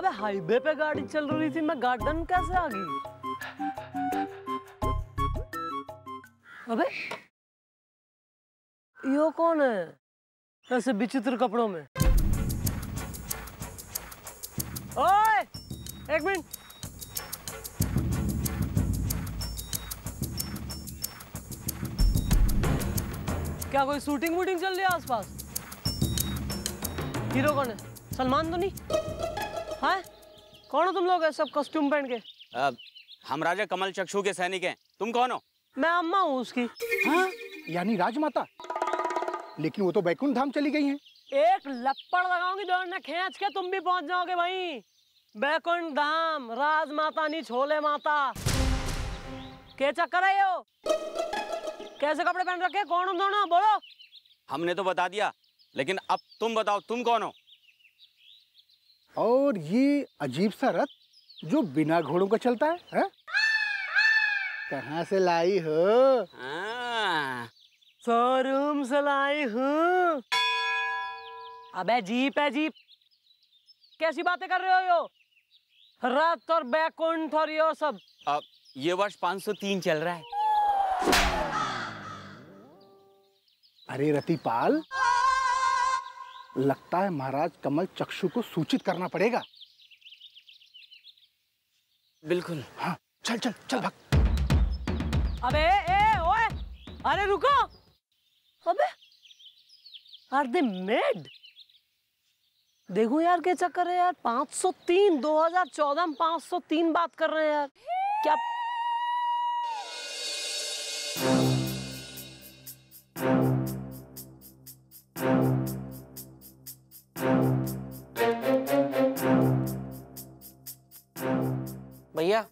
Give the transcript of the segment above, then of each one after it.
अबे हाईवे पे गाड़ी चल रही थी, मैं गार्डन कैसे आ गई? अबे यो कौन है ऐसे विचित्र कपड़ों में? ओए एक मिनट, क्या कोई शूटिंग वूटिंग चल रही है आसपास? हीरो कौन है? सलमान तो नहीं? हाँ कौन हो तुम लोग सब कॉस्ट्यूम पहन के? हम राजा कमल चक्षु के सैनिक हैं। तुम कौन हो? मैं अम्मा हूँ उसकी। हाँ यानी राजमाता, लेकिन वो तो बैकुंठ धाम चली गई हैं। एक लपड़ लगाऊंगी दौड़ने खींच के, तुम भी पहुंच जाओगे भाई। बैकुंठ धाम, राजमाता नहीं छोले माता। क्या चक्कर है यो? कैसे कपड़े पहन रखे? कौन हो दोनों? बोलो। हमने तो बता दिया, लेकिन अब तुम बताओ तुम कौन हो? और ये अजीब सा रथ जो बिना घोड़ों का चलता है? कहाँ से लाई हो? शोरूम से लाई हूँ। अबे जीप है जीप। कैसी बातें कर रहे हो यो? रथ और बैकुंठ और यो सब। अब ये वर्ष 503 चल रहा है। अरे रतिपाल, लगता है महाराज कमल चक्षु को सूचित करना पड़ेगा। बिल्कुल। हाँ चल चल चल भाग। अबे ओए, अरे रुको। अबे आर दे मेड? देखो यार क्या चक्कर है यार। 503 2014 में 503 बात कर रहे हैं यार। क्या भैया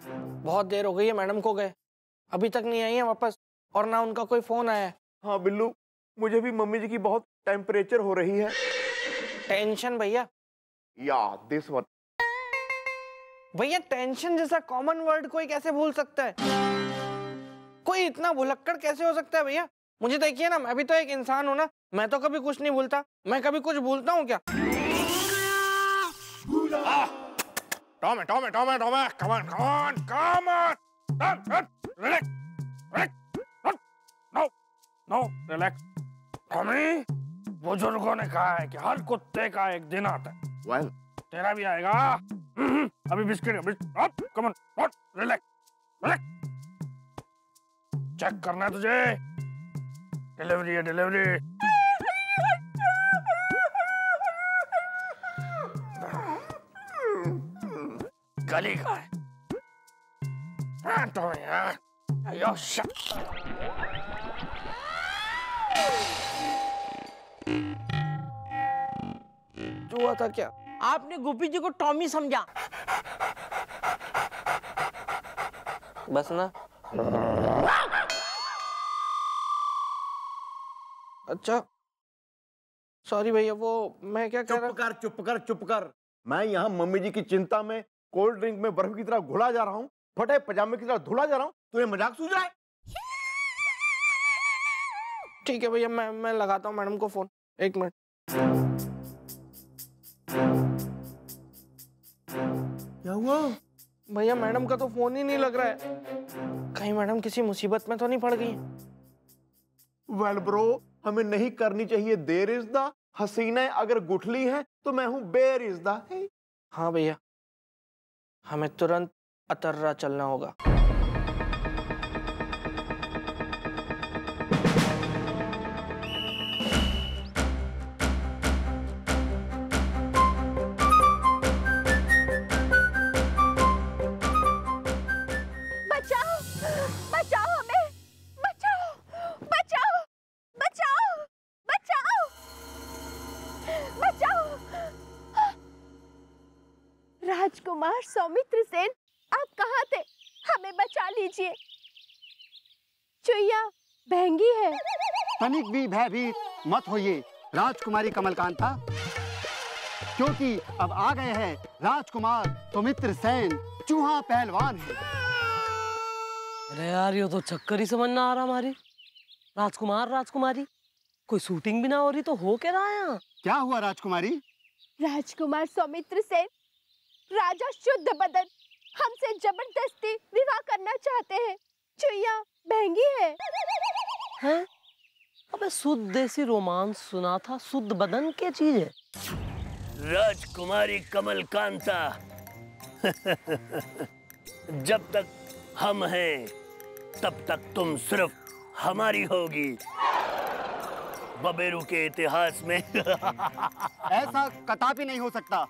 बहुत देर हो गई है, मैडम को गए अभी तक नहीं आई है वापस, और ना उनका कोई फोन आया है। हाँ बिल्लू, मुझे भी मम्मी जी की बहुत टेम्परेचर हो रही है। टेंशन भैया? या दिस वन। भैया टेंशन जैसा कॉमन वर्ड कोई कैसे भूल सकता है? कोई इतना भुलक्कड़ कैसे हो सकता है भैया? मुझे देखिए ना, मैं भी तो एक इंसान हूँ ना, मैं तो कभी कुछ नहीं भूलता। मैं कभी कुछ भूलता हूँ क्या? Tommy, Tommy, Tommy, Tommy, come on, come on, come on. Relax, relax, no, no, relax. Tommy, बुजुर्गों ने कहा है कि हर कुत्ते का एक दिन आता है। Well, तेरा भी आएगा। अभी biscuit, come on, relax, relax. Check करना है तुझे। डिलीवरी है, डिलीवरी। गली का है। जो हुआ था क्या? आपने गोपी जी को टॉमी समझा? बस ना। अच्छा सॉरी भैया, वो मैं क्या कह रहा। चुप कर। मैं यहाँ मम्मी जी की चिंता में कोल्ड ड्रिंक में बर्फ की तरह घुला जा रहा हूँ, फटे पजामे की तरह धुला जा रहा हूँ। तुझे मजाक सूझ रहा है? ठीक है भैया, मैं लगाता हूँ मैडम को फोन। एक मिनट। क्या हुआ? भैया मैडम का तो फोन ही नहीं लग रहा है। कहीं मैडम किसी मुसीबत में तो नहीं पड़ गई? वेल ब्रो, हमें नहीं करनी चाहिए देर इज द हसीना। अगर गुठली है तो मैं हूँ बेर इज द। हाँ भैया, हमें तुरंत अतर्रा चलना होगा। बचाओ, बचाओ हमें, बचाओ, बचाओ, बचाओ, बचाओ, बचाओ। राजकुमार सौमित्र सेन, आप कहाँ थे? हमें बचा लीजिए। चुईया महंगी है। तनिक भी भयभीत मत होइए राजकुमारी कमलकांता, क्योंकि अब आ गए हैं राजकुमार सौमित्र सेन, चूहा पहलवान है। अरे यार ये तो चक्कर ही समझ ना आ रहा हमारी। राजकुमार राजकुमारी, कोई शूटिंग भी ना हो रही तो हो क्या रहा है यहाँ? क्या हुआ राजकुमारी? राजकुमार सौमित्र सेन राजा शुद्ध बदन हमसे जबरदस्ती विवाह करना चाहते हैं। चुईया महंगी है। हैं? अबे शुद्ध देसी रोमांस सुना था, शुद्ध बदन क्या चीज है? राजकुमारी कमलकांता, जब तक हम हैं तब तक तुम सिर्फ हमारी होगी। बबेरू के इतिहास में ऐसा कदापि नहीं हो सकता।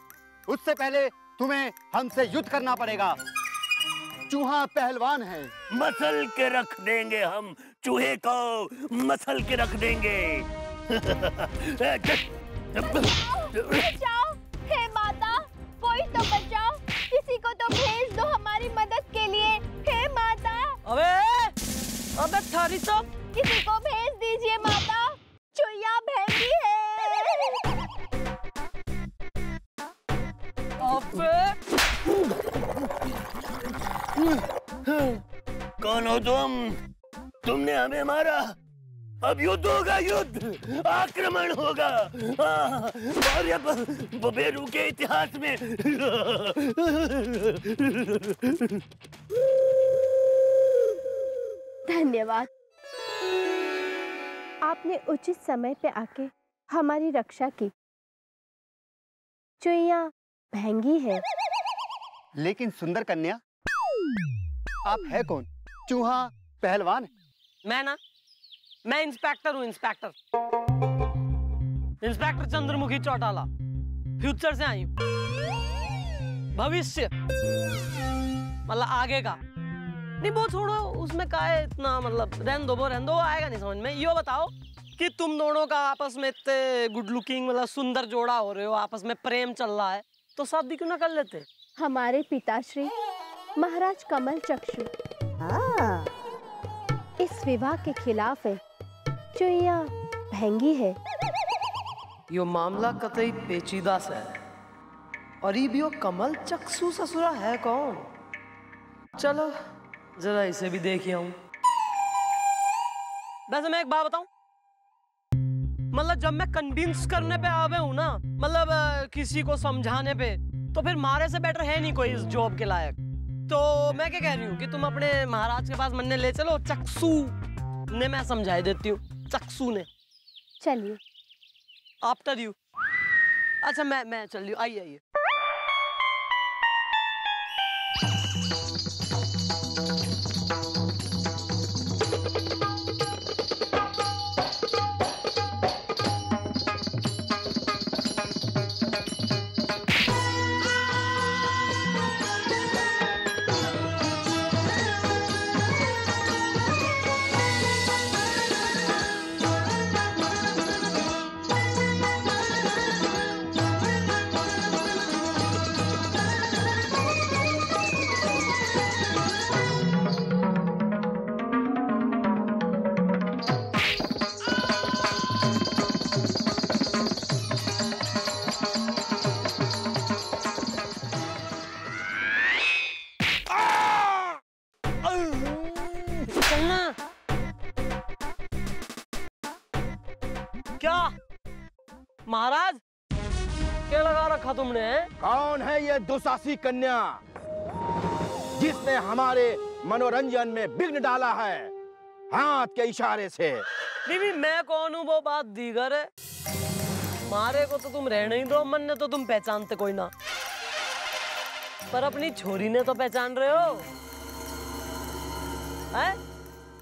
उससे पहले तुम्हें हमसे युद्ध करना पड़ेगा। चूहा पहलवान है। मसल के रख देंगे हम चूहे को, मसल के रख देंगे। बचाओ, हे माता, कोई तो बचाओ, किसी को तो भेज दो हमारी मदद के लिए, हे माता। अबे थारी तो किसी को भेज दीजिए माता, चुईया महंगी है। कौन हो तुम? तुमने हमें मारा, अब युद्ध होगा, युद्ध, आक्रमण होगा। और अब बबेरू के इतिहास में धन्यवाद, आपने उचित समय पे आके हमारी रक्षा की। चुईया महंगी है। लेकिन सुंदर कन्या, आप है कौन? चूहा पहलवान? मैं इंस्पेक्टर हूँ, इंस्पेक्टर चंद्रमुखी चौटाला, फ्यूचर से आई हूँ। भविष्य मतलब आगे का नहीं, वो छोड़ो, उसमें का है इतना, मतलब रहने दो, आएगा नहीं समझ में। यो बताओ कि तुम दोनों का आपस में इतने गुड लुकिंग, मतलब सुंदर जोड़ा हो रहे हो, आपस में प्रेम चल रहा है, तो शादी क्यों ना कर लेते? हमारे पिताश्री महाराज कमल चक्षु इस विवाह के खिलाफ है। चुईया महंगी है। यो मामला कतई पेचीदा सा है, और ये भी वो कमल चक्षु ससुरा है कौन? चलो जरा इसे भी देखिए हूँ। वैसे मैं एक बात बताऊं, मतलब जब मैं कन्विंस करने पे आवे हूँ ना, मतलब किसी को समझाने पे, तो फिर मारे से बेटर है नहीं कोई इस जॉब के लायक। तो मैं क्या कह रही हूँ कि तुम अपने महाराज के पास मन्ने ले चलो, चक्षु ने मैं समझाई देती हूँ, चक्षु ने। चलिए। After you. अच्छा मैं चल रही हूँ, आइए। क्या महाराज, क्या लगा रखा तुमने? कौन है ये दुसासी कन्या जिसने हमारे मनोरंजन में विघ्न डाला है हाथ के इशारे से? नहीं, मैं कौन हूँ वो बात दीगर है। मारे को तो तुम रहने ही दो, मन ने तो तुम पहचानते कोई ना, पर अपनी छोरी ने तो पहचान रहे हो है?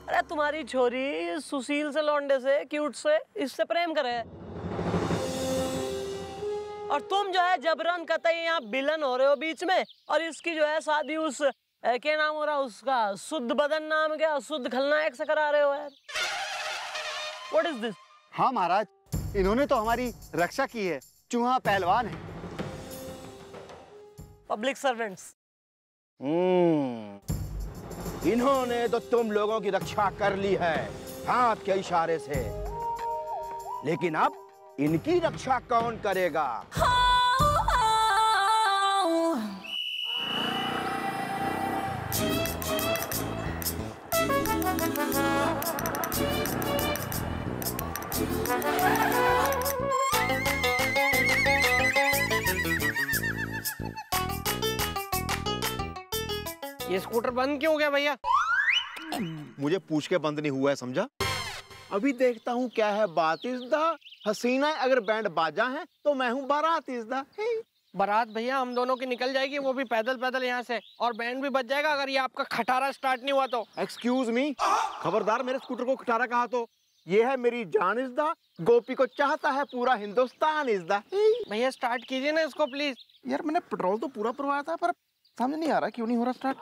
अरे तुम्हारी छोरी सुशील से, लौंडे से, क्यूट से, इससे प्रेम करे, और तुम जो है जबरन कतई यहाँ विलन हो रहे हो बीच में, और इसकी जो है शादी उस क्या नाम हो रहा उसका, शुद्ध बदन नाम क्या, शुद्ध खलनायक से करा रहे हो यार। What is this? हाँ महाराज, इन्होंने तो हमारी रक्षा की है। चूहा पहलवान है। Public servants. इन्होंने तो तुम लोगों की रक्षा कर ली है हाथ के इशारे से, लेकिन अब इनकी रक्षा कौन करेगा? स्कूटर बंद क्यों हो गया भैया? मुझे पूछ के बंद नहीं हुआ है, समझा? अभी देखता हूँ क्या है बात। इस दा हसीना है, अगर बैंड बाजा है तो मैं हूँ बारात। इस दा बारात भैया हम दोनों की निकल जाएगी, वो भी पैदल पैदल यहाँ से, और बैंड भी बज जाएगा अगर ये आपका खटारा स्टार्ट नहीं हुआ तो। एक्सक्यूज मी, खबरदार मेरे स्कूटर को खटारा कहा तो। ये है मेरी जान। इस दा गोपी को चाहता है पूरा हिंदुस्तान। इस दा भैया स्टार्ट कीजिए ना इसको प्लीज। यार मैंने पेट्रोल तो पूरा भरवाया था, पर समझ नहीं आ रहा क्यों नहीं हो रहा स्टार्ट।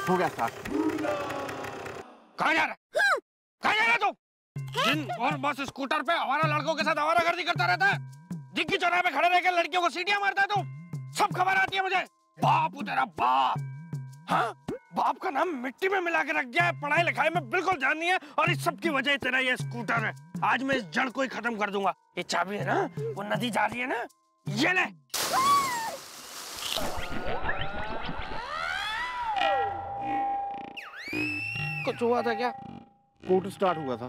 हो गया स्टार्ट। कहाँ जा रहा है? कहाँ जा रहा है तू? दिन और बस स्कूटर पे हमारा लड़कों के साथ आवारागर्दी करता रहता है। डिग्गी चौराहे पे खड़े रह के लड़कियों को सीटियां मारता है तू। सब खबर आती है मुझे। बाप हूँ तेरा बाप। हाँ, बाप का नाम मिट्टी में मिला के रख दिया है। पढ़ाई लिखाई में बिल्कुल ध्यान नहीं है, और इस सब की वजह तेरा ये स्कूटर है। आज मैं इस जड़ को ही खत्म कर दूंगा। ये चाबी है ना, वो नदी जा रही है ना, ये ले। कुछ हुआ था क्या? स्कूटर स्टार्ट हुआ था।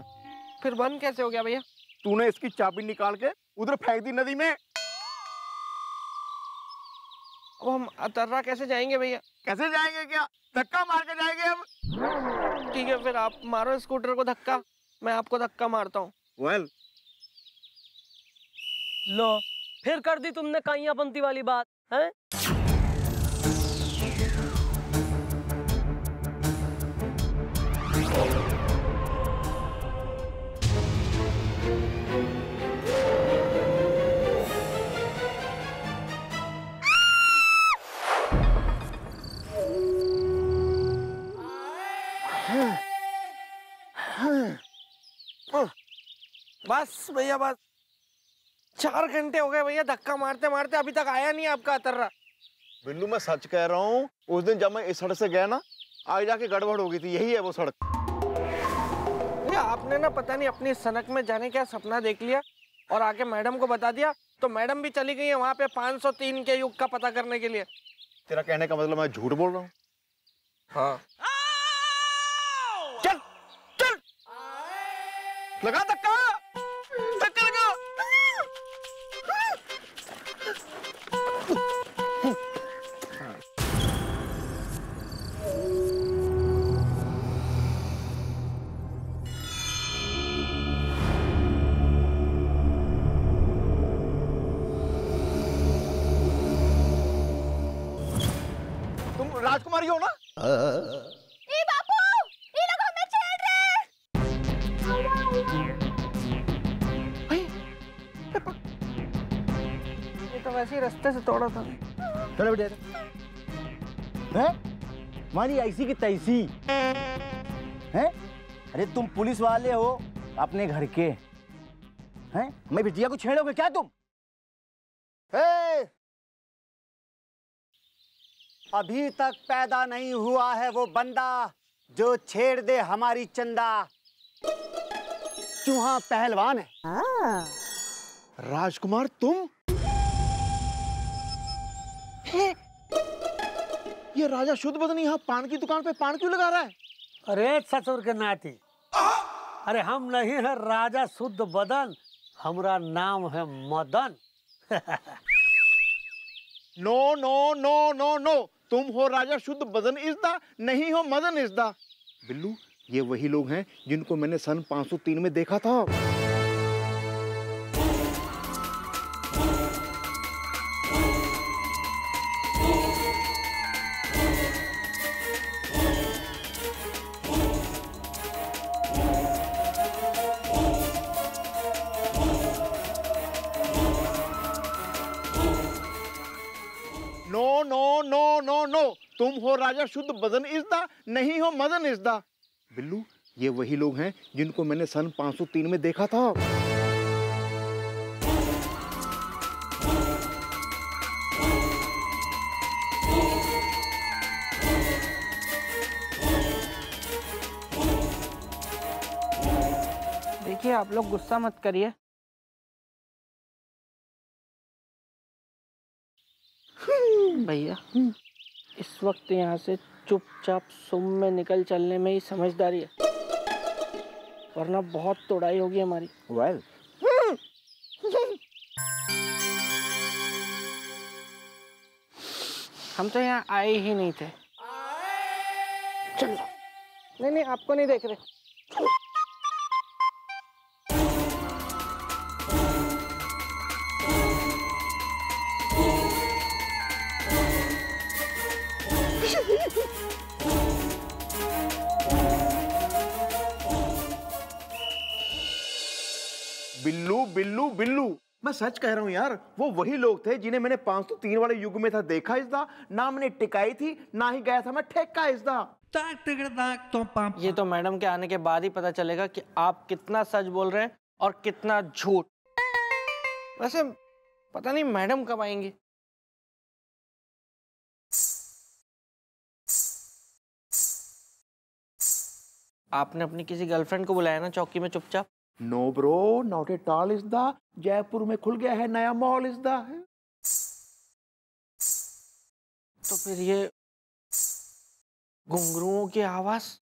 फिर बंद कैसे हो गया भैया? तूने इसकी चाबी निकाल के उधर फेंक दी नदी में। अब हम अतर्रा कैसे जाएंगे भैया? कैसे जाएंगे? क्या धक्का मार के जाएंगे हम? ठीक है फिर आप मारो स्कूटर को धक्का, मैं आपको धक्का मारता हूँ। वेल, लो फिर कर दी तुमने काइया पंती वाली बात है। बस भैया बस, 4 घंटे हो गए भैया धक्का मारते मारते, अभी तक आया नहीं आपका अतर्रा। बिल्लू मैं सच कह रहा हूँ, उस दिन जब मैं इस सड़क से गया ना, आगे जाके गड़बड़ हो गई थी। यही है वो सड़क। भैया आपने ना पता नहीं अपनी सनक में जाने क्या सपना देख लिया और आके मैडम को बता दिया, तो मैडम भी चली गई है वहाँ पे 503 के युग का पता करने के लिए। तेरा कहने का मतलब मैं झूठ बोल रहा हूँ? हाँ। चल चल, लगा धक्का, धक्का लगा। तुम राजकुमारी हो ना? ए बापू, ये लोग हमें छेड़ रहे हैं। ये तो वैसे ही रास्ते से तोड़ा था। चलो बेटे, हैं? मानी ऐसी की तैसी हैं? अरे तुम पुलिस वाले हो अपने घर के, हैं? मैं बिटिया को छेड़ोगे क्या तुम? अभी तक पैदा नहीं हुआ है वो बंदा जो छेड़ दे हमारी चंदा। चूहा पहलवान है। राजकुमार तुम? ये राजा शुद्ध बदन यहाँ पान की दुकान पे पान क्यों लगा रहा है? अरे ससुर के नाती, अरे हम नहीं है राजा शुद्ध बदन, हमारा नाम है Madan. No no no no no, तुम हो राजा शुद्ध बदन इज़दा, नहीं हो मदन इज़दा। बिल्लू, ये वही लोग हैं जिनको मैंने सन 503 में देखा था। No no no no no, तुम हो राजा शुद्ध बदन इज़दा, नहीं हो मदन इज़दा। बिल्लू, ये वही लोग हैं जिनको मैंने सन 503 में देखा था। देखिए आप लोग गुस्सा मत करिए। भैया इस वक्त यहाँ से चुपचाप सुम में निकल चलने में ही समझदारी है, वरना बहुत तोड़ाई होगी हमारी। वेल, हम तो यहाँ आए ही नहीं थे। चलो। नहीं आपको नहीं देख रहे। बिल्लू बिल्लू बिल्लू, मैं सच कह रहा हूँ यार, वो वही लोग थे जिन्हें मैंने 503 वाले युग में था देखा इसदा, ना मैंने टिकाई थी ना ही गया था मैं ठेका इसदा। ये तो मैडम के आने के बाद ही पता चलेगा कि आप कितना सच बोल रहे हैं और कितना झूठ। वैसे पता नहीं मैडम कब आएंगी। आपने अपनी किसी गर्लफ्रेंड को बुलाया ना चौकी में चुपचाप? No bro, not at all is the, Jaipur में खुल गया है नया मॉल इज द। तो फिर ये घुंघरुओं की आवाज?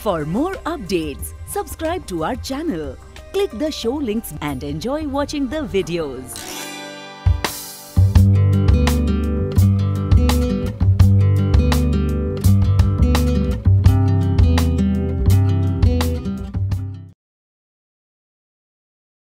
For more updates, subscribe to our channel, click the show links and enjoy watching the videos.